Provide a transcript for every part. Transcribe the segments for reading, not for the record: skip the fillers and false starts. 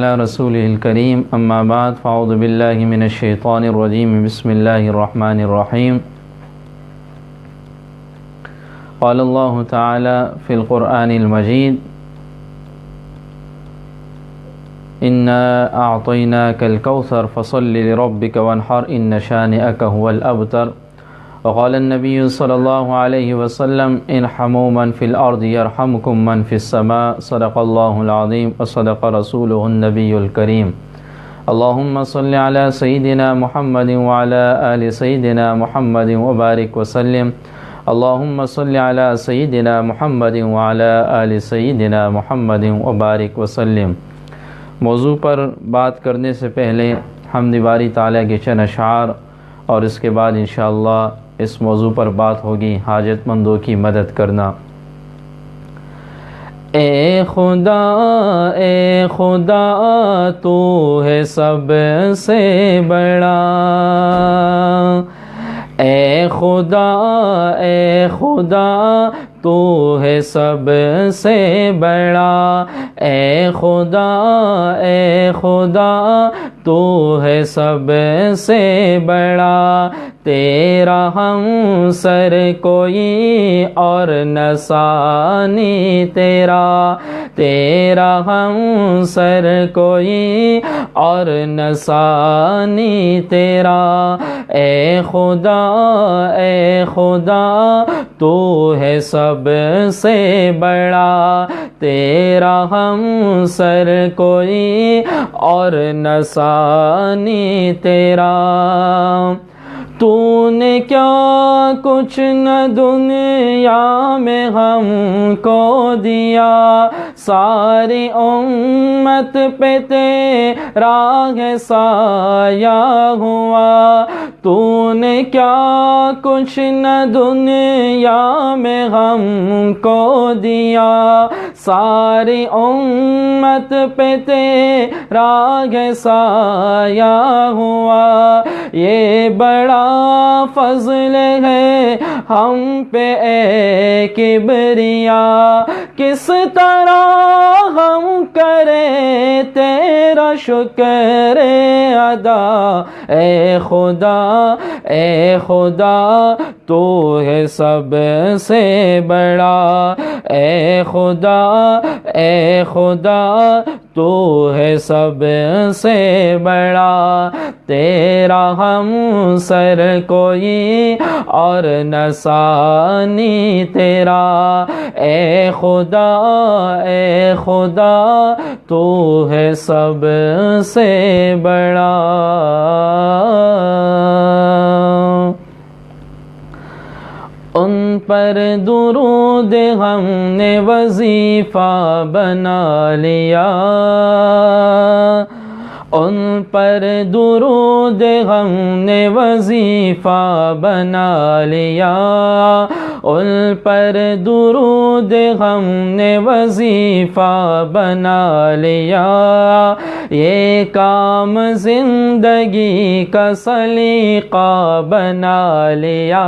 على رسوله الكريم أما بعد فأعوذ بالله من الشيطان الرجيم بسم الله الرحمن الرحيم قال الله تعالى في القرآن المجيد إنا أعطيناك الكوثر فصل لربك وانحر إن شانئك هو الأبتر وقال النبي صلى الله عليه وسلم ارحموا من في الأرض يرحمكم من في السماء صدق الله العظيم وصدق رسوله النبي الكريم اللهم صل على سيدنا محمد وعلى آل سيدنا محمد وبارك وسلم اللهم صل على سيدنا محمد وعلى آل سيدنا محمد وبارك وسلم۔ موضوع پر بات کرنے سے پہلے حمد باری تعالیٰ کے چند اشعار اور اس کے بعد انشاءاللہ اس موضوع پر بات ہوگی حاجت مندوں کی مدد کرنا۔ اے خدا تو ہے سب سے بڑا، اے خدا تو ہے سب سے بڑا، اے خدا تو ہے سب سے بڑا، تیرا ہم سر کوئی اور نہ ثانی تیرا ہم سر کوئی اور نہ ثانی تیرا، اے خدا تو ہے سب سے بڑا، تیرا ہم سر کوئی اور نہ ثانی تیرا۔ تو نے کیا کچھ نہ دنیا میں ہم کو دیا، ساری امت پہ تیرا ہے سایہ ہوا، تو نے کیا کچھ نہ دنیا میں ہم کو دیا، ساری امت پہ تیرا ہے سایہ ہوا، یہ بڑا فضل ہے ہم پہ اے کبریا، کس طرح ہم کریں تیرا شکر ادا، اے خدا تو ہے سب سے بڑا، اے خدا تو ہے سب سے بڑا، تیرا ہم سر کوئی اور نہ ثانی تیرا، اے خدا تو ہے سب سے بڑا۔ ان پر درود ہم نے وظیفہ بنا لیا، ان پر درود ہم نے وظیفہ بنا لیا، ان پر درود ہم نے وظیفہ بنا لیا، یہ کام زندگی کا سلیقہ بنا لیا،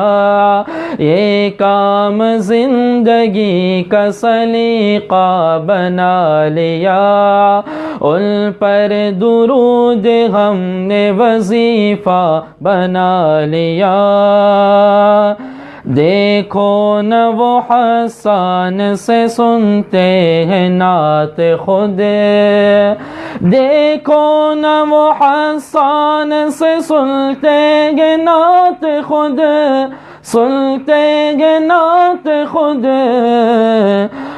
یہ کام زندگی کا سلیقہ بنا لیا، ان پر درود ہم نے وظیفہ بنا لیا، دیکھو نہ وہ حسان سے سنتے ہیں نعت خود، دیکھو نہ وہ حسان سے سنتے ہیں نعت خود، سنتے ہیں نعت خود،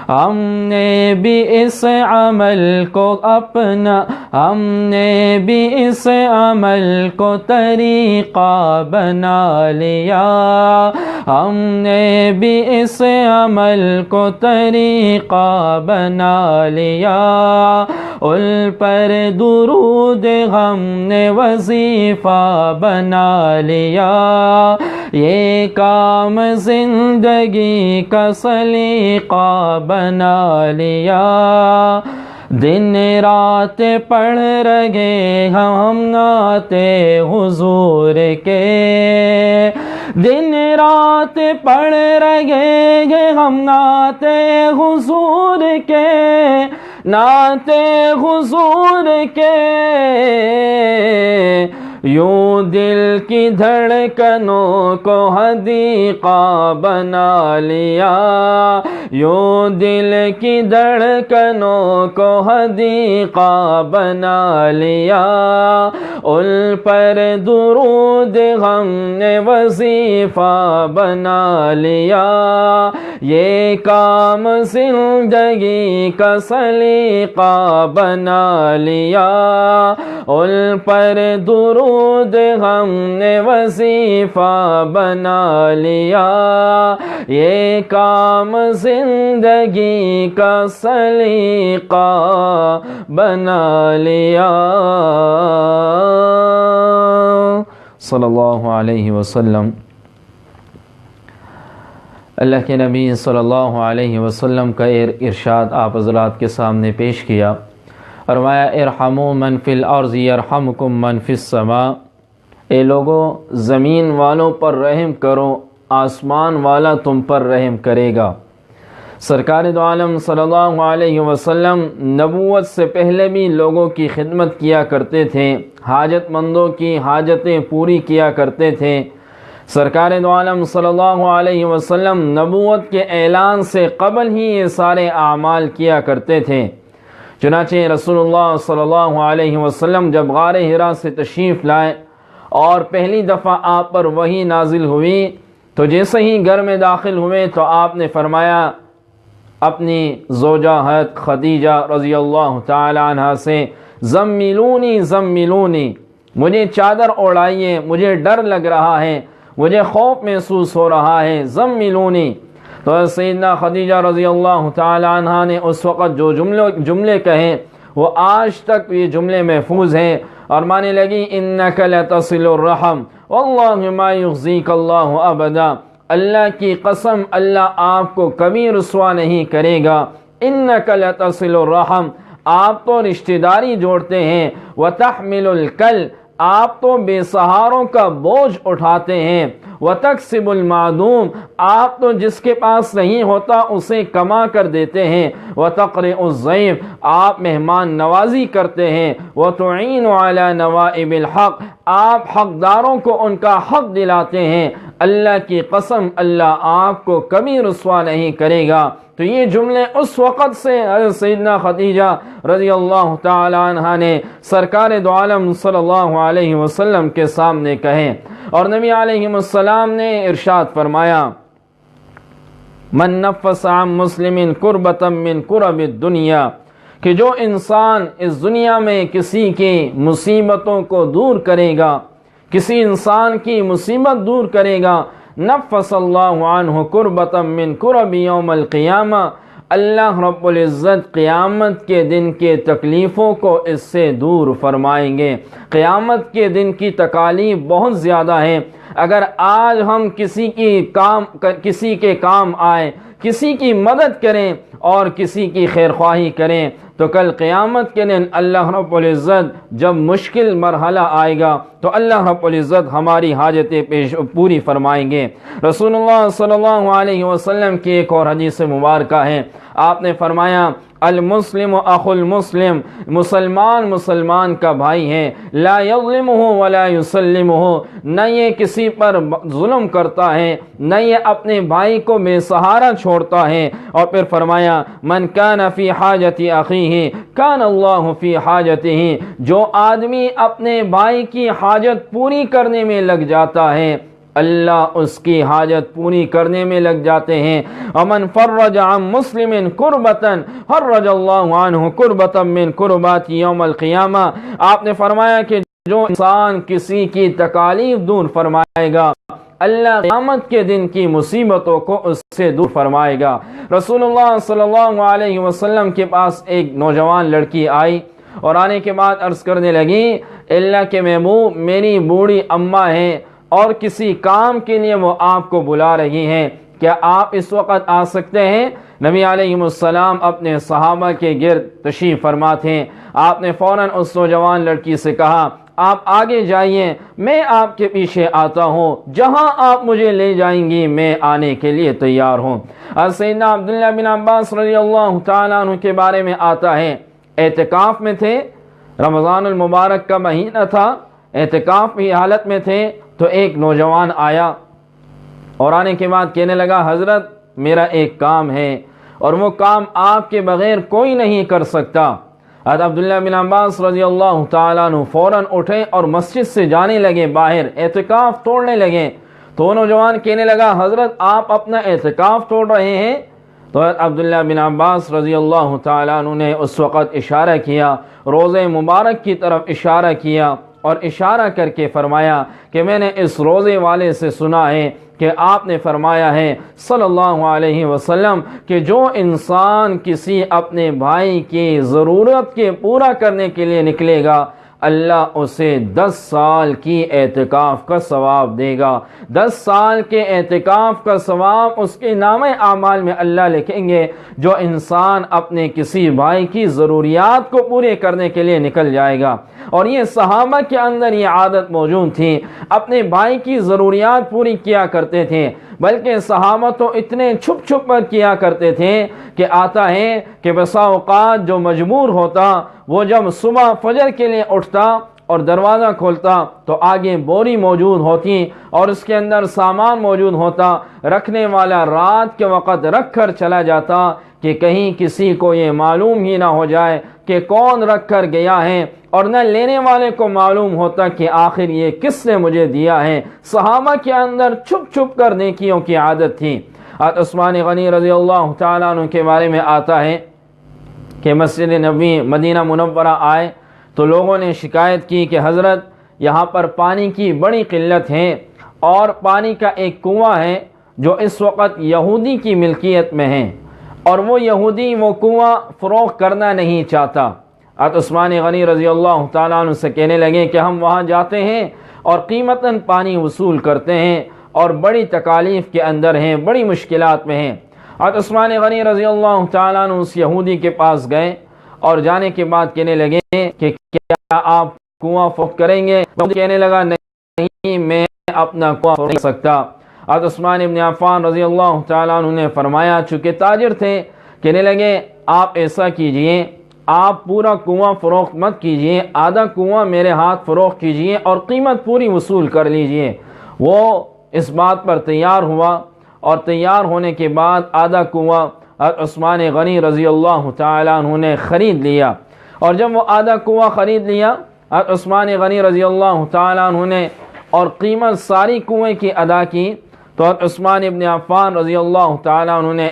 ہم نے بھی اس عمل کو اپنا، ہم نے بھی اس عمل کو طریقہ بنا لیا، ہم نے بھی اس عمل کو طریقہ بنا لیا، ان پر درود ہم نے وظیفہ بنا لیا، یہ کام زندگی کا سلیقہ بنا لیا، دن رات پڑھ رہے ہم نعت حضور کے، دن رات پڑھ رہے ہم نعت حضور کے، نعت حضور کے یوں دل کی دھڑکنوں کو حدیقہ بنا لیا، یوں دل کی دھڑکنوں کو حدیقہ بنا لیا، ان پر درود ہم نے وظیفہ بنا لیا، یہ کام زندگی کا سلیقہ بنا لیا، ان پر درود ہم نے وظیفہ بنا لیا، یہ کام زندگی کا سلیقہ بنا لیا۔ صلی اللہ علیہ وسلم۔ اللہ کے نبی صلی اللہ علیہ وسلم کا ارشاد آپ حضرات کے سامنے پیش کیا، فرمایا ارحموا من فی الارض یرحمکم من فی السماء، اے لوگو زمین والوں پر رحم کرو، آسمان والا تم پر رحم کرے گا۔ سرکار دو عالم صلی اللہ علیہ وسلم نبوت سے پہلے بھی لوگوں کی خدمت کیا کرتے تھے، حاجت مندوں کی حاجتیں پوری کیا کرتے تھے۔ سرکار دو عالم صلی اللہ علیہ وسلم نبوت کے اعلان سے قبل ہی یہ سارے اعمال کیا کرتے تھے۔ چنانچہ رسول اللہ صلی اللہ علیہ وسلم جب غار حرا سے تشریف لائے اور پہلی دفعہ آپ پر وحی نازل ہوئی تو جیسے ہی گھر میں داخل ہوئے تو آپ نے فرمایا اپنی زوجہ حضرت خدیجہ رضی اللہ تعالی عنہ سے، زملونی زملونی، مجھے چادر اوڑھائیے، مجھے ڈر لگ رہا ہے، مجھے خوف محسوس ہو رہا ہے، زملونی۔ تو سیدنا خدیجہ رضی اللہ تعالی عنہ نے اس وقت جو جملے کہے وہ آج تک یہ جملے محفوظ ہیں اور مانے لگی انک لتصل الرحم واللہ ما یخزیک اللہ ابدا، اللہ کی قسم اللہ آپ کو کبھی رسوا نہیں کرے گا، انک لتصل الرحم، آپ تو رشتہ داری جوڑتے ہیں، وتحمل الکل، آپ تو بے سہاروں کا بوجھ اٹھاتے ہیں، وتکسب المعدوم، آپ تو جس کے پاس نہیں ہوتا اسے کما کر دیتے ہیں، وتقرئ الضیف، آپ مہمان نوازی کرتے ہیں، وتعین علی نوائب الحق، آپ حقداروں کو ان کا حق دلاتے ہیں، اللہ کی قسم اللہ آپ کو کبھی رسوا نہیں کرے گا۔ تو یہ جملے اس وقت سے حضرت سیدنا خدیجہ رضی اللہ تعالی عنہ نے سرکار دو عالم صلی اللہ علیہ وسلم کے سامنے کہیں، اور نبی علیہ السلام نے ارشاد فرمایا من نفس عن مسلم کربۃ من کرب الدنیا، کہ جو انسان اس دنیا میں کسی کی مصیبتوں کو دور کرے گا، کسی انسان کی مصیبت دور کرے گا، نفس اللہ عنہ کربۃ من کرب یوم القیامہ، اللہ رب العزت قیامت کے دن کے تکلیفوں کو اس سے دور فرمائیں گے۔ قیامت کے دن کی تکالیف بہت زیادہ ہیں، اگر آج ہم کسی کے کام آئیں، کسی کی مدد کریں اور کسی کی خیرخواہی کریں تو کل قیامت کے دن اللہ رب العزت جب مشکل مرحلہ آئے گا تو اللہ رب العزت ہماری حاجتیں پوری فرمائیں گے۔ رسول اللہ صلی اللہ علیہ وسلم کی ایک اور حدیث مبارکہ ہے، آپ نے فرمایا المسلم اخو المسلم، مسلمان مسلمان کا بھائی ہے، لا یظلمہ ولا یسلمہ، نہ یہ کسی پر ظلم کرتا ہے نہ یہ اپنے بھائی کو بے سہارا چھوڑتا ہے۔ اور پھر فرمایا من کان فی حاجت اخیہ کان اللہ فی حاجتہ، جو آدمی اپنے بھائی کی حاجت پوری کرنے میں لگ جاتا ہے اللہ اس کی حاجت پوری کرنے میں لگ جاتے ہیں۔ ومن فرج عن مسلم کربۃ فرج اللہ عنہ کربۃ من کربات یوم القیامہ، آپ نے فرمایا کہ جو انسان کسی کی تکالیف دور فرمائے گا اللہ قیامت کے دن کی مصیبتوں کو اس سے دور فرمائے گا۔ رسول اللہ صلی اللہ علیہ وسلم کے پاس ایک نوجوان لڑکی آئی اور آنے کے بعد عرض کرنے لگی اللہ کے محبوب میری بوڑھی اماں ہیں اور کسی کام کے لیے وہ آپ کو بلا رہی ہیں، کیا آپ اس وقت آ سکتے ہیں؟ نبی علیہ السلام اپنے صحابہ کے گرد تشریف فرما تھے، آپ نے فوراً اس نوجوان لڑکی سے کہا آپ آگے جائیے، میں آپ کے پیچھے آتا ہوں، جہاں آپ مجھے لے جائیں گی میں آنے کے لیے تیار ہوں۔ سیدنا عبداللہ بن عباس رضی اللہ تعالیٰ عنہ کے بارے میں آتا ہے، اعتکاف میں تھے، رمضان المبارک کا مہینہ تھا، اعتکاف کی حالت میں تھے، تو ایک نوجوان آیا اور آنے کے بعد کہنے لگا حضرت میرا ایک کام ہے اور وہ کام آپ کے بغیر کوئی نہیں کر سکتا۔ حضرت عبداللہ بن عباس رضی اللہ تعالیٰ عنہ فوراً اٹھے اور مسجد سے جانے لگے، باہر اعتکاف توڑنے لگے۔ تو نوجوان کہنے لگا حضرت آپ اپنا اعتکاف توڑ رہے ہیں؟ تو حضرت عبداللہ بن عباس رضی اللہ تعالیٰ عنہ نے اس وقت اشارہ کیا، روزے مبارک کی طرف اشارہ کیا اور اشارہ کر کے فرمایا کہ میں نے اس روزے والے سے سنا ہے کہ آپ نے فرمایا ہے صلی اللہ علیہ وسلم کہ جو انسان کسی اپنے بھائی کی ضرورت کے پورا کرنے کے لیے نکلے گا، اللہ اسے 10 سال کی اعتکاف کا ثواب دے گا۔ 10 سال کے اعتکاف کا ثواب اس کے نامہ اعمال میں اللہ لکھیں گے۔ جو انسان اپنے کسی بھائی کی ضروریات کو پورے کرنے کے لیے نکل جائے گا، اور یہ صحابہ کے اندر یہ عادت موجود تھی، اپنے بھائی کی ضروریات پوری کیا کرتے تھے، بلکہ صحابہ تو اتنے چھپ چھپ کر کیا کرتے تھے کہ آتا ہے کہ بسا اوقات جو مجبور ہوتا وہ جب صبح فجر کے لیے اٹھتا اور دروازہ کھولتا تو آگے بوری موجود ہوتی اور اس کے اندر سامان موجود ہوتا، رکھنے والا رات کے وقت رکھ کر چلا جاتا کہ کہیں کسی کو یہ معلوم ہی نہ ہو جائے کہ کون رکھ کر گیا ہے، اور نہ لینے والے کو معلوم ہوتا کہ آخر یہ کس نے مجھے دیا ہے۔ صحابہ کے اندر چھپ چھپ کر نیکیوں کی عادت تھی۔ عثمان غنی رضی اللہ تعالیٰ عنہ کے بارے میں آتا ہے کہ مسجد نبوی مدینہ منورہ آئے تو لوگوں نے شکایت کی کہ حضرت یہاں پر پانی کی بڑی قلت ہے، اور پانی کا ایک کنواں ہے جو اس وقت یہودی کی ملکیت میں ہے، اور وہ یہودی وہ کنواں فروخت کرنا نہیں چاہتا۔ عثمان غنی رضی اللہ تعالیٰ عنہ سے کہنے لگے کہ ہم وہاں جاتے ہیں اور قیمتاً پانی وصول کرتے ہیں اور بڑی تکالیف کے اندر ہیں، بڑی مشکلات میں ہیں۔ عثمان غنی رضی اللہ تعالیٰ عنہ اس یہودی کے پاس گئے اور جانے کے بعد کہنے لگے کہ کیا آپ کنواں فروخت کریں گے؟ وہ کہنے لگا نہیں، میں اپنا کنواں فروخت کر سکتا۔ عثمان بن عفان رضی اللہ تعالیٰ عنہ نے فرمایا، چونکہ تاجر تھے، کہنے لگے آپ ایسا کیجئے، آپ پورا کنواں فروخت مت کیجئے، آدھا کنواں میرے ہاتھ فروخت کیجئے اور قیمت پوری وصول کر لیجئے۔ وہ اس بات پر تیار ہوا، اور تیار ہونے کے بعد آدھا کنواں عثمان غنی رضی اللہ تعالیٰ عنہ نے خرید لیا، اور جب وہ آدھا کنواں خرید لیا عثمان غنی رضی اللہ تعالیٰ عنہ نے اور قیمت ساری کنویں کی ادا کی، تو عثمان ابن عفان رضی اللہ تعالیٰ عنہ نے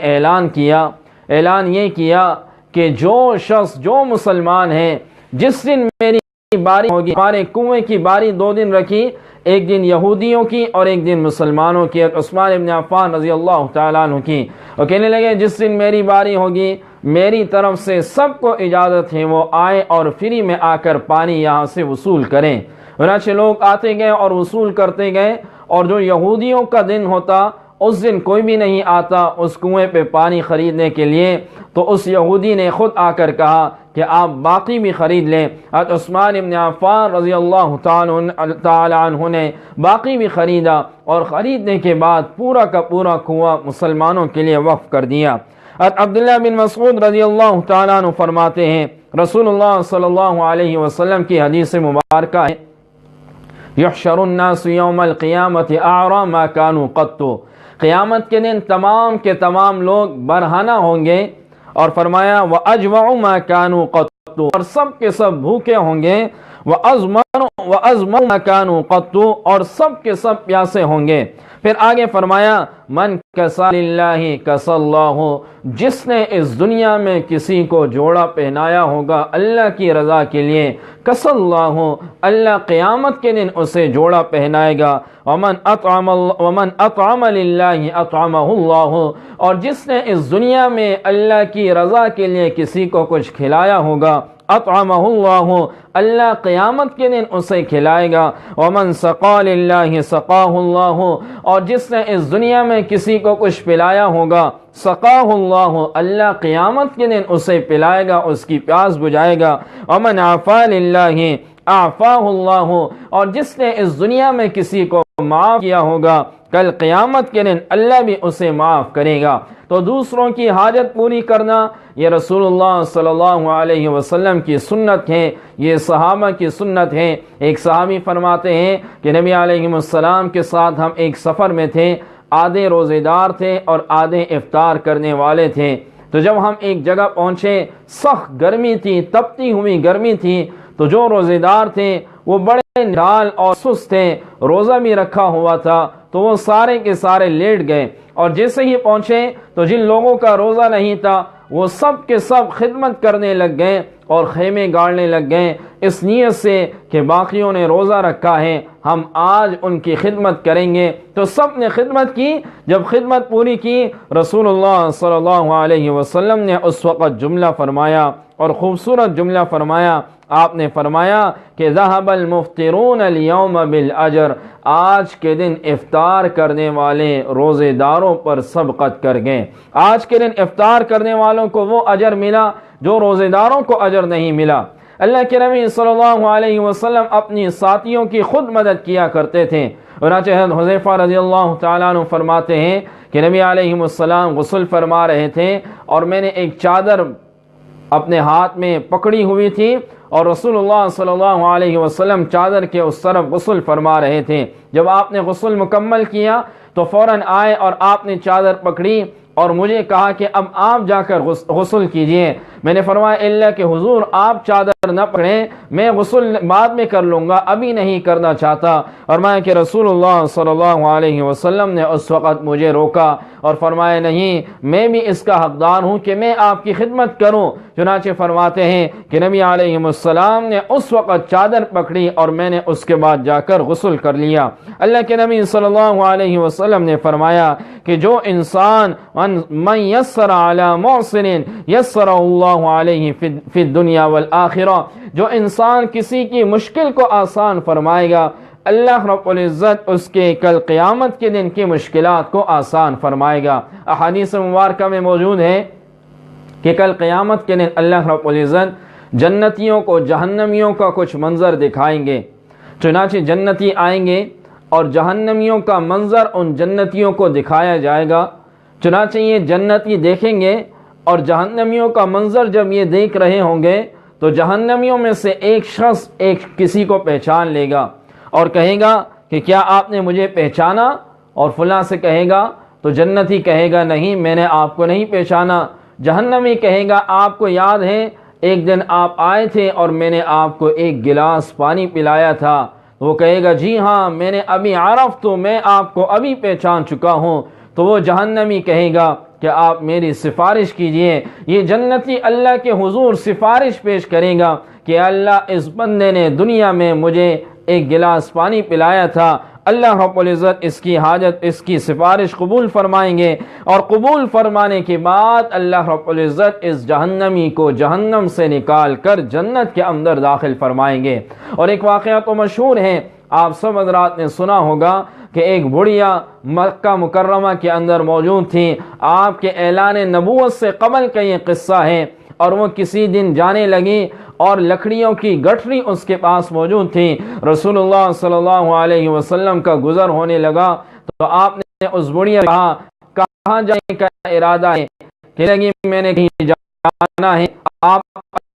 اعلان یہ کیا کہ جو شخص، جو مسلمان ہے، جس دن میری باری ہوگی، ہمارے کنویں کی باری 2 دن رکھی، ایک دن یہودیوں کی اور ایک دن مسلمانوں کی، عثمان ابن عفان رضی اللہ تعالیٰ عنہ کی، اور کہنے لگے جس دن میری باری ہوگی میری طرف سے سب کو اجازت ہے وہ آئے اور فری میں آ کر پانی یہاں سے وصول کریں۔ چنانچہ لوگ آتے گئے اور وصول کرتے گئے، اور جو یہودیوں کا دن ہوتا اس دن کوئی بھی نہیں آتا اس کنویں پہ پانی خریدنے کے لیے، تو اس یہودی نے خود آ کر کہا کہ آپ باقی بھی خرید لیں۔ عثمان ابن عفان رضی اللہ تعالی عنہ نے باقی بھی خریدا، اور خریدنے کے بعد پورا کا پورا کنواں مسلمانوں کے لیے وقف کر دیا۔ عبداللہ بن مسعود رضی اللہ تعالیٰ عنہ فرماتے ہیں، رسول اللہ صلی اللہ علیہ وسلم کی حدیث مبارکہ ہے، یحشر الناس یوم القیامت اعری ما کانوا قط، قیامت کے دن تمام کے تمام لوگ برہنہ ہوں گے، اور فرمایا وَأَجْوَعُ مَا كَانُوا قَطُّ، اور سب کے سب بھوکے ہوں گے، وَأَزْمَنُ مَا كَانُوا قَطُّ، اور سب کے سب پیاسے ہوں گے۔ پھر آگے فرمایا من کسا للہ کسا اللہ، جس نے اس دنیا میں کسی کو جوڑا پہنایا ہوگا اللہ کی رضا کے لیے، کسا اللہ، اللہ قیامت کے دن اسے جوڑا پہنائے گا۔ ومن اطعم للہ اطعمہ اللہ، اور جس نے اس دنیا میں اللہ کی رضا کے لیے کسی کو کچھ کھلایا ہوگا، اطعمہ اللہ، اللہ قیامت کے دن اسے کھلائے گا۔ ومن سقا للہ سقاہ اللہ، اور جس نے اس دنیا میں کسی کو کچھ پلایا ہوگا، سقاہ اللہ، اللہ قیامت کے دن اسے پلائے گا، اس کی پیاس بجھائے گا۔ ومن عفا للہ، اعفاہ اللہ، اور جس نے اس دنیا میں کسی کو معاف کیا ہوگا کل قیامت کے دن اللہ بھی اسے معاف کرے گا۔ تو دوسروں کی حاجت پوری کرنا یہ رسول اللہ صلی اللہ علیہ وسلم کی سنت ہے، یہ صحابہ کی سنت ہے۔ ایک صحابی فرماتے ہیں کہ نبی علیہ السلام کے ساتھ ہم ایک سفر میں تھے، آدھے روزے دار تھے اور آدھے افطار کرنے والے تھے۔ تو جب ہم ایک جگہ پہنچے، سخت گرمی تھی، تپتی ہوئی گرمی تھی، تو جو روزے دار تھے وہ بڑے نڈال اور سست تھے، روزہ بھی رکھا ہوا تھا، تو وہ سارے کے سارے لیٹ گئے، اور جیسے ہی پہنچے تو جن لوگوں کا روزہ نہیں تھا وہ سب کے سب خدمت کرنے لگ گئے اور خیمے گاڑنے لگ گئے، اس نیت سے کہ باقیوں نے روزہ رکھا ہے، ہم آج ان کی خدمت کریں گے۔ تو سب نے خدمت کی۔ جب خدمت پوری کی، رسول اللہ صلی اللہ علیہ وسلم نے اس وقت جملہ فرمایا، اور خوبصورت جملہ فرمایا۔ آپ نے فرمایا کہ ذهب المفطرون اليوم بالاجر، آج کے دن افطار کرنے والے روزے داروں پر سبقت کر گئے۔ آج کے دن افطار کرنے والوں کو وہ اجر ملا جو روزے داروں کو اجر نہیں ملا۔ اللہ کے نبی صلی اللہ علیہ وسلم اپنی ساتھیوں کی خود مدد کیا کرتے تھے۔ چنانچہ حضرت حذیفہ رضی اللہ تعالیٰ عنہ فرماتے ہیں کہ نبی علیہ السلام غسل فرما رہے تھے اور میں نے ایک چادر اپنے ہاتھ میں پکڑی ہوئی تھی، اور رسول اللہ صلی اللہ علیہ وسلم چادر کے اس طرف غسل فرما رہے تھے۔ جب آپ نے غسل مکمل کیا تو فوراً آئے اور آپ نے چادر پکڑی اور مجھے کہا کہ اب آپ جا کر غسل کیجئے۔ میں نے فرمایا اللہ کہ حضور آپ چادر نہ پکڑیں، میں غسل بعد میں کر لوں گا، ابھی نہیں کرنا چاہتا۔ اور میں کہ رسول اللہ صلی اللہ علیہ وسلم نے اس وقت مجھے روکا اور فرمایا نہیں، میں بھی اس کا حقدار ہوں کہ میں آپ کی خدمت کروں۔ چنانچہ فرماتے ہیں کہ نبی علیہ السلام نے اس وقت چادر پکڑی اور میں نے اس کے بعد جا کر غسل کر لیا۔ اللہ کے نبی صلی اللہ علیہ وسلم نے فرمایا کہ جو انسان من یسر علی محسن یسر اللہ علیہ فی الدنیا والآخرہ، جو انسان کسی کی مشکل کو آسان فرمائے گا، اللہ رب العزت اس کے کل قیامت کے دن کی مشکلات کو آسان فرمائے گا۔ احادیث مبارکہ میں موجود ہے کہ کل قیامت کے دن اللہ رب العزت جنتیوں کو جہنمیوں کا کچھ منظر دکھائیں گے۔ چنانچہ جنتی آئیں گے اور جہنمیوں کا منظر ان جنتیوں کو دکھایا جائے گا۔ چنانچہ یہ جنتی دیکھیں گے اور جہنمیوں کا منظر جب یہ دیکھ رہے ہوں گے تو جہنمیوں میں سے ایک شخص کسی کو پہچان لے گا اور کہے گا کہ کیا آپ نے مجھے پہچانا، اور فلاں سے کہے گا تو جنتی کہے گا نہیں میں نے آپ کو نہیں پہچانا۔ جہنمی کہے گا آپ کو یاد ہے ایک دن آپ آئے تھے اور میں نے آپ کو ایک گلاس پانی پلایا تھا، وہ کہے گا جی ہاں میں نے ابھی عرف تو میں آپ کو ابھی پہچان چکا ہوں۔ تو وہ جہنمی کہے گا کہ آپ میری سفارش کیجئے۔ یہ جنتی اللہ کے حضور سفارش پیش کرے گا کہ اللہ اس بندے نے دنیا میں مجھے ایک گلاس پانی پلایا تھا، اللہ رب العزت اس کی حاجت، اس کی سفارش قبول فرمائیں گے، اور قبول فرمانے کے بعد اللہ رب العزت اس جہنمی کو جہنم سے نکال کر جنت کے اندر داخل فرمائیں گے۔ اور ایک واقعہ تو مشہور ہے، آپ سب حضرات نے سنا ہوگا کہ ایک بڑھیا مکہ مکرمہ کے اندر موجود تھی۔ آپ کے اعلان نبوت سے قبل کا یہ قصہ ہے، اور وہ کسی دن جانے لگی اور لکڑیوں کی گٹھری اس کے پاس موجود تھی۔ رسول اللہ صلی اللہ علیہ وسلم کا گزر ہونے لگا تو آپ نے اس بڑھیا سے کہا کہاں جانے کا ارادہ ہے؟ کہنے لگی میں نے کہیں جانا ہے، آپ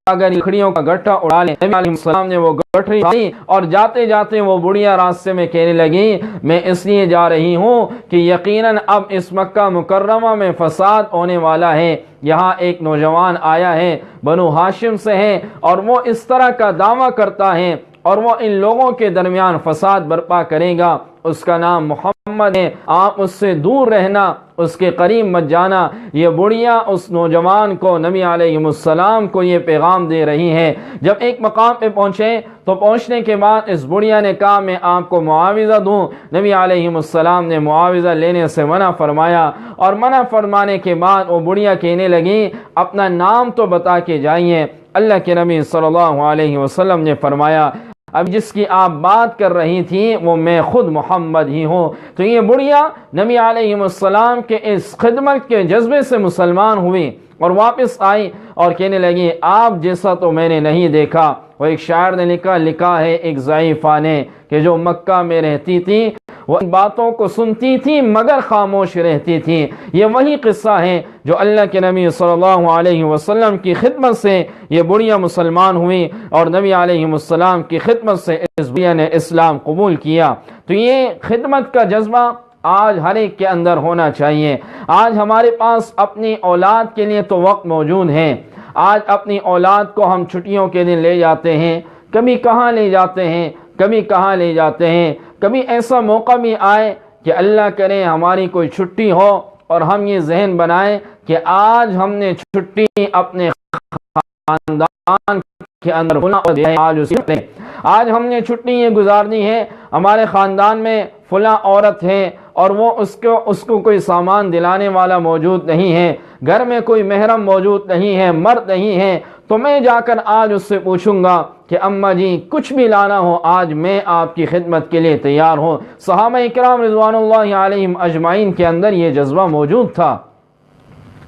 اگر لکڑیوں کا گٹھا اڑا لیں۔ نبی علیہ السلام نے وہ گٹھری اڑائی اور جاتے جاتے وہ بڑھیا راستے میں کہنے لگی میں اس لیے جا رہی ہوں کہ یقیناً اب اس مکہ مکرمہ میں فساد ہونے والا ہے، یہاں ایک نوجوان آیا ہے، بنو ہاشم سے ہے، اور وہ اس طرح کا دعویٰ کرتا ہے اور وہ ان لوگوں کے درمیان فساد برپا کرے گا، اس کا نام محمد ہے، آپ اس سے دور رہنا، اس کے قریب مت جانا۔ یہ بڑھیا اس نوجوان کو، نبی علیہ السلام کو یہ پیغام دے رہی ہے۔ جب ایک مقام پہ پہنچے تو پہنچنے کے بعد اس بڑھیا نے کہا میں آپ کو معاوضہ دوں۔ نبی علیہ السلام نے معاوضہ لینے سے منع فرمایا، اور منع فرمانے کے بعد وہ بڑھیا کہنے لگی اپنا نام تو بتا کے جائیے۔ اللہ کے نبی صلی اللہ علیہ وسلم نے فرمایا اب جس کی آپ بات کر رہی تھی وہ میں خود محمد ہی ہوں۔ تو یہ بڑھیا نبی علیہ السلام کے اس خدمت کے جذبے سے مسلمان ہوئی اور واپس آئی اور کہنے لگی آپ جیسا تو میں نے نہیں دیکھا۔ وہ ایک شاعر نے لکھا ہے ایک ضعیفہ نے کہ جو مکہ میں رہتی تھی وہ ان باتوں کو سنتی تھی مگر خاموش رہتی تھی۔ یہ وہی قصہ ہے جو اللہ کے نبی صلی اللہ علیہ وسلم کی خدمت سے یہ بڑھیا مسلمان ہوئی اور نبی علیہ السلام کی خدمت سے اس بڑھیا نے اسلام قبول کیا۔ تو یہ خدمت کا جذبہ آج ہر ایک کے اندر ہونا چاہیے۔ آج ہمارے پاس اپنی اولاد کے لیے تو وقت موجود ہے۔ آج اپنی اولاد کو ہم چھٹیوں کے دن لے جاتے ہیں، کبھی کہاں لے جاتے ہیں، کبھی کہاں لے جاتے ہیں۔ کبھی ایسا موقع بھی آئے کہ اللہ کرے ہماری کوئی چھٹی ہو اور ہم یہ ذہن بنائیں کہ آج ہم نے چھٹی اپنے خاندان کے اندر آج ہم نے چھٹی یہ گزارنی ہے، ہمارے خاندان میں فلاں عورت ہے اور وہ اس کو کوئی سامان دلانے والا موجود نہیں ہے، گھر میں کوئی محرم موجود نہیں ہے، مرد نہیں ہے، تو میں جا کر آج اس سے پوچھوں گا کہ اماں جی کچھ بھی لانا ہو آج میں آپ کی خدمت کے لیے تیار ہوں۔ صحابہ کرام رضوان اللہ علیہم اجمعین کے اندر یہ جذبہ موجود تھا۔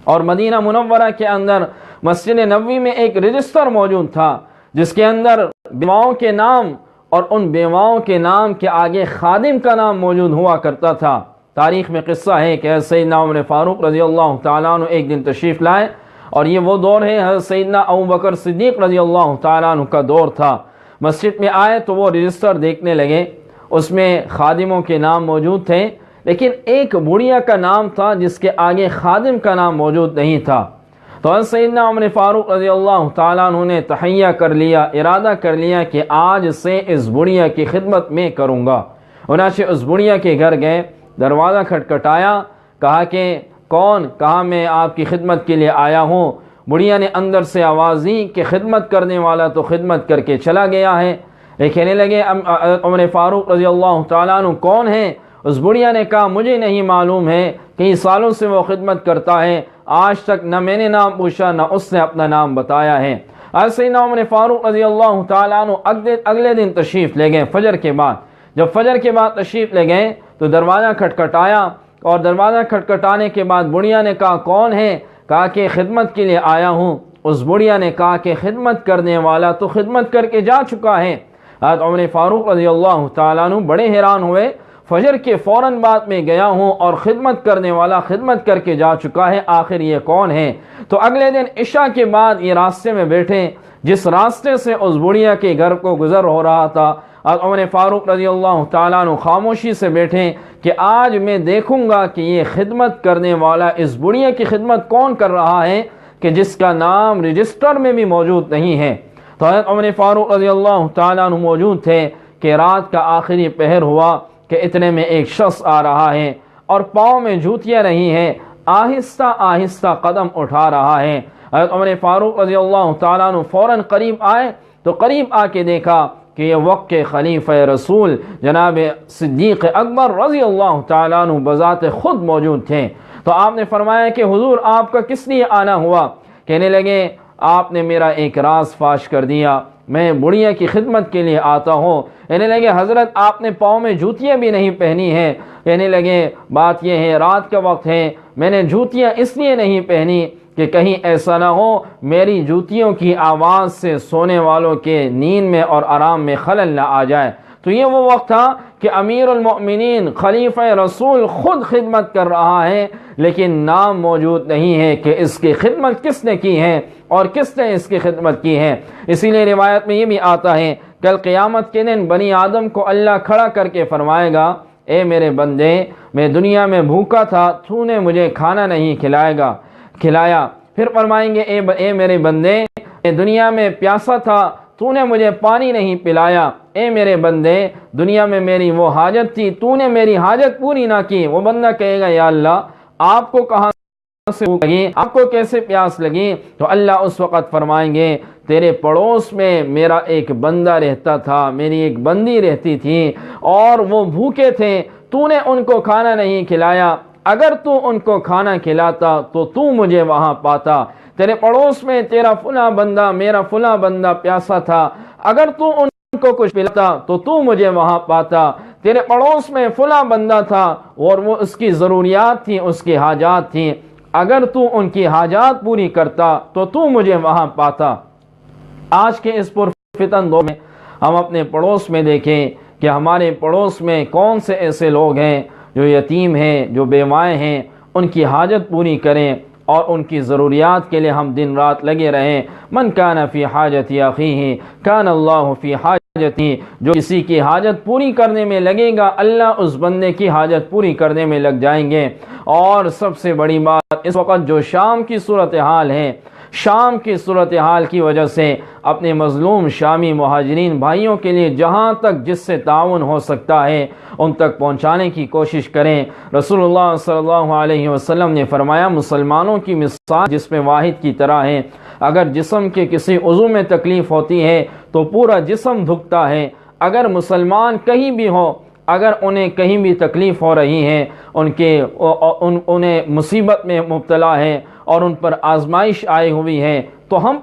اور مدینہ منورہ کے اندر مسجد نبوی میں ایک رجسٹر موجود تھا جس کے اندر بیواؤں کے نام اور ان بیواؤں کے نام کے آگے خادم کا نام موجود ہوا کرتا تھا۔ تاریخ میں قصہ ہے کہ سیدنا عمر فاروق رضی اللہ تعالیٰ عنہ ایک دن تشریف لائے اور یہ وہ دور ہے حضرت سیدنا ابوبکر صدیق رضی اللہ تعالیٰ عنہ کا دور تھا۔ مسجد میں آئے تو وہ رجسٹر دیکھنے لگے، اس میں خادموں کے نام موجود تھے لیکن ایک بڑھیا کا نام تھا جس کے آگے خادم کا نام موجود نہیں تھا۔ تو حضرت سیدنا عمر فاروق رضی اللہ تعالیٰ عنہ نے تحیہ کر لیا، ارادہ کر لیا کہ آج سے اس بڑھیا کی خدمت میں کروں گا۔ چنانچہ اس بڑھیا کے گھر گئے، دروازہ کھٹکھٹایا، کہا کہ کون؟ کہا میں آپ کی خدمت کے لیے آیا ہوں۔ بڑھیا نے اندر سے آواز دی کہ خدمت کرنے والا تو خدمت کر کے چلا گیا ہے۔ کہنے لگے عمر فاروق رضی اللہ تعالیٰ عنہ کون ہے؟ اس بڑھیا نے کہا مجھے نہیں معلوم ہے، کئی سالوں سے وہ خدمت کرتا ہے، آج تک نہ میں نے نام پوچھا نہ اس نے اپنا نام بتایا ہے۔ سیدنا عمر فاروق رضی اللہ تعالیٰ عنہ اگلے دن تشریف لے گئے فجر کے بعد۔ جب فجر کے بعد تشریف لے گئے تو دروازہ کھٹکھٹایا اور دروازہ کھٹکھٹانے کے بعد بڑھیا نے کہا کون ہے؟ کہا کہ خدمت کے لیے آیا ہوں۔ اس بڑھیا نے کہا کہ خدمت کرنے والا تو خدمت کر کے جا چکا ہے۔ حضرت عمر فاروق رضی اللہ تعالیٰ عنہ بڑے حیران ہوئے، فجر کے فوراً بعد میں گیا ہوں اور خدمت کرنے والا خدمت کر کے جا چکا ہے، آخر یہ کون ہے؟ تو اگلے دن عشاء کے بعد یہ راستے میں بیٹھے، جس راستے سے اس بڑھیا کے گھر کو گزر ہو رہا تھا، عمر فاروق رضی اللہ تعالیٰ عنہ خاموشی سے بیٹھے کہ آج میں دیکھوں گا کہ یہ خدمت کرنے والا اس بڑھیا کی خدمت کون کر رہا ہے کہ جس کا نام رجسٹر میں بھی موجود نہیں ہے۔ تو حضرت عمر فاروق رضی اللہ تعالیٰ عنہ موجود تھے کہ رات کا آخری پہر ہوا کہ اتنے میں ایک شخص آ رہا ہے اور پاؤں میں جوتیاں نہیں ہیں، آہستہ آہستہ قدم اٹھا رہا ہے۔ حضرت عمر فاروق رضی اللہ تعالیٰ عنہ فوراً قریب آئے تو قریب آ کے دیکھا کہ یہ وقت کے خلیفہ رسول جناب صدیق اکبر رضی اللہ تعالیٰ عنہ بذات خود موجود تھے۔ تو آپ نے فرمایا کہ حضور آپ کا کس لیے آنا ہوا؟ کہنے لگے آپ نے میرا ایک راز فاش کر دیا، میں بڑھیا کی خدمت کے لیے آتا ہوں۔ کہنے لگے حضرت آپ نے پاؤں میں جوتیاں بھی نہیں پہنی ہیں۔ کہنے لگے بات یہ ہے رات کا وقت ہے، میں نے جوتیاں اس لیے نہیں پہنی کہ کہیں ایسا نہ ہو میری جوتیوں کی آواز سے سونے والوں کے نیند میں اور آرام میں خلل نہ آ جائے۔ تو یہ وہ وقت تھا کہ امیر المؤمنین خلیفہ رسول خود خدمت کر رہا ہے لیکن نام موجود نہیں ہے کہ اس کی خدمت کس نے کی ہے اور کس نے اس کی خدمت کی ہے۔ اسی لیے روایت میں یہ بھی آتا ہے کل قیامت کے دن بنی آدم کو اللہ کھڑا کر کے فرمائے گا اے میرے بندے میں دنیا میں بھوکا تھا، تو نے مجھے کھانا نہیں کھلایا۔ پھر فرمائیں گے اے میرے بندے میں دنیا میں پیاسا تھا، تو نے مجھے پانی نہیں پلایا۔ اے میرے بندے دنیا میں میری وہ حاجت تھی، تو نے میری حاجت پوری نہ کی۔ وہ بندہ کہے گا یا اللہ آپ کو کہاں سے بھوک لگی، آپ کو کیسے پیاس لگی؟ تو اللہ اس وقت فرمائیں گے تیرے پڑوس میں میرا ایک بندہ رہتا تھا، میری ایک بندی رہتی تھی اور وہ بھوکے تھے، تو نے ان کو کھانا نہیں کھلایا۔ اگر تو ان کو کھانا کھلاتا تو مجھے وہاں پاتا۔ تیرے پڑوس میں تیرا فلاں بندہ میرا فلاں بندہ پیاسا تھا، اگر تو ان کو کچھ پلاتا تو تو مجھے وہاں پاتا، تیرے پڑوس میں فلاں بندہ تھا اور وہ اس کی ضروریات تھیں، اس کی حاجات تھیں، اگر تو ان کی حاجات پوری کرتا تو مجھے وہاں پاتا۔ آج کے اس پرفتن دور میں ہم اپنے پڑوس میں دیکھیں کہ ہمارے پڑوس میں کون سے ایسے لوگ ہیں جو یتیم ہیں، جو بیوائیں ہیں، ان کی حاجت پوری کریں اور ان کی ضروریات کے لیے ہم دن رات لگے رہیں۔ من کان فی حاجت اخیہ کان اللہ فی حاجتی، جو کسی کی حاجت پوری کرنے میں لگے گا اللہ اس بندے کی حاجت پوری کرنے میں لگ جائیں گے۔ اور سب سے بڑی بات اس وقت جو شام کی صورتحال ہے، شام کی صورتحال کی وجہ سے اپنے مظلوم شامی مہاجرین بھائیوں کے لیے جہاں تک جس سے تعاون ہو سکتا ہے ان تک پہنچانے کی کوشش کریں۔ رسول اللہ صلی اللہ علیہ وسلم نے فرمایا مسلمانوں کی مثال جسم واحد کی طرح ہے، اگر جسم کے کسی عضو میں تکلیف ہوتی ہے تو پورا جسم دھکتا ہے۔ اگر مسلمان کہیں بھی ہو، اگر انہیں کہیں بھی تکلیف ہو رہی ہے، انہیں مصیبت میں مبتلا ہے اور ان پر آزمائش آئی ہوئی ہے تو ہم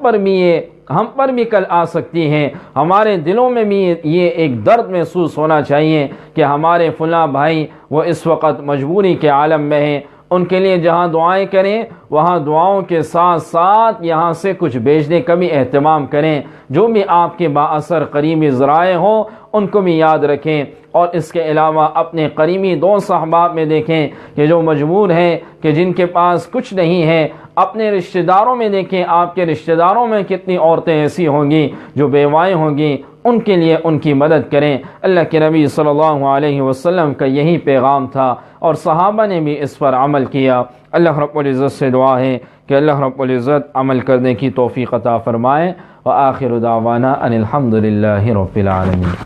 پر بھی کل آ سکتی ہے۔ ہمارے دلوں میں بھی یہ ایک درد محسوس ہونا چاہیے کہ ہمارے فلاں بھائی وہ اس وقت مجبوری کے عالم میں ہیں، ان کے لیے جہاں دعائیں کریں وہاں دعاؤں کے ساتھ ساتھ یہاں سے کچھ بھیجنے کا بھی اہتمام کریں۔ جو بھی آپ کے بااثر قریبی ذرائع ہوں ان کو بھی یاد رکھیں، اور اس کے علاوہ اپنے قریبی دوست احباب میں دیکھیں کہ جو مجبور ہیں، کہ جن کے پاس کچھ نہیں ہے۔ اپنے رشتہ داروں میں دیکھیں، آپ کے رشتہ داروں میں کتنی عورتیں ایسی ہوں گی جو بیوائیں ہوں گی، ان کے لیے ان کی مدد کریں۔ اللہ کے نبی صلی اللہ علیہ وسلم کا یہی پیغام تھا اور صحابہ نے بھی اس پر عمل کیا۔ اللہ رب العزت سے دعا ہے کہ اللہ رب العزت عمل کرنے کی توفیق عطا فرمائے۔ وآخر دعوانا ان الحمد للہ رب العالمین۔